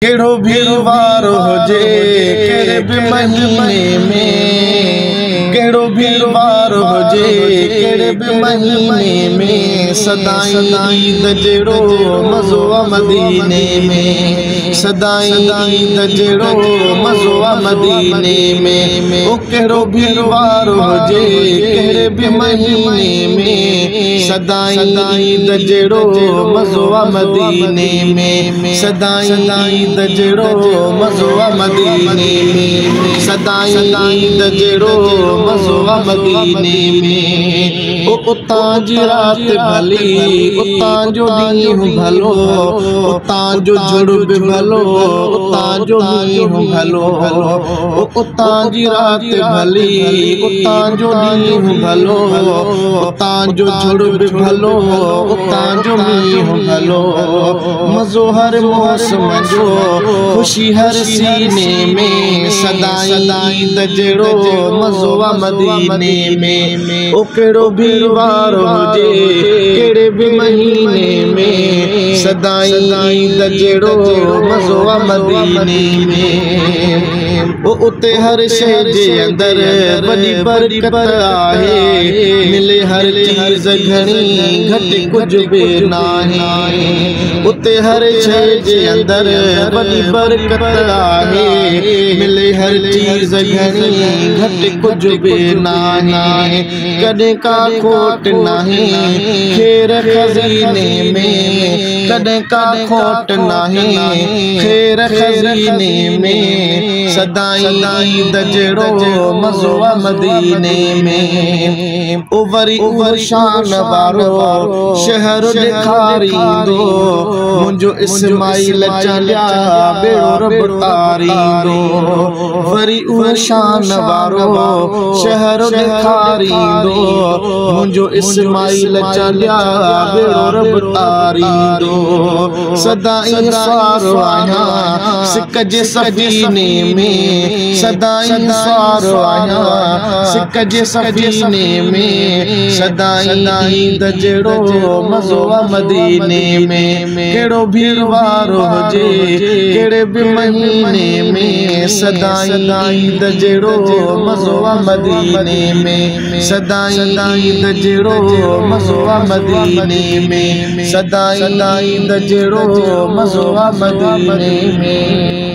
केड़ो भी वार हुजे केड़े भी महीने में, केड़ो भी वार हुजे केड़े भी महीने में, सदाई ईद जेड़ो मज़ो आ मदीने में, सदाई ईद जेड़ो मज़ो आ मदीने में। ओ केड़ो भी वार हुजे केड़े भी महीने में, सदाई ईद जेड़ो मज़ो आ मदीने में, सदाई ईद जेड़ो मज़ो आ मदीने में, सदाई ईद जेड़ो मज़ो आ मदीने में। ओ उतां जी रात भली उतां जो ॾींहुं भलो, उतां जो जुड़ब भलो उतां जो ॾींहुं भलो, ओ उतां जी रात भली उतां जो ॾींहुं भलो, उतां जो जुड़ब भलो उतां जो ॾींहुं भलो। मज़ो हर मौसम जो खुशी हर सीने में, सदाई ईद जेड़ो मज़ो आ मदीने में। ओ केड़ो भी वार हुजे केड़े भी महीने में, सदाई ईद जेड़ो मज़ो आ मदीने में। ओ उते हर शइ जे अंदर वॾी बरकत आहे, मिले हर चीज़ घणी घटि कुछ बि नाहे। उते हर शइ जे अंदर वॾी बरकत आहे, मिले हर चीज़ घणी घटि कुछ बि नाहे। कॾहिं का खोट नाहे खेर खज़ीने में, कॾहिं का खोट नाहे खेर खज़ीने में, सदाई ईद जेड़ो मज़ो आ मदीने में। ओ वरी उहो शान वारो शहर ॾेखारींदो, मुंहिंजो इस्माइल चलिया बेड़ो रब तारींदो। वरी उहो शान वारो शहर ॾेखारींदो, मुंहिंजो इस्माइल चलिया बेड़ो रब तारींदो। सदाई सारो आहियां सिक जे सफ़ीने में, सदाई सारो आहियां सिक जे सफ़ीने में, सदाई ईद जेड़ो मज़ो आ मदीने में। केड़ो भी वार हुजे केड़े भी महीने में, सदाई ईद जेड़ो मज़ो आ मदीने में, सदाई ईद जेड़ो मज़ो आ मदीने में, सदाई ईद जेड़ो मज़ो आ मदीने में।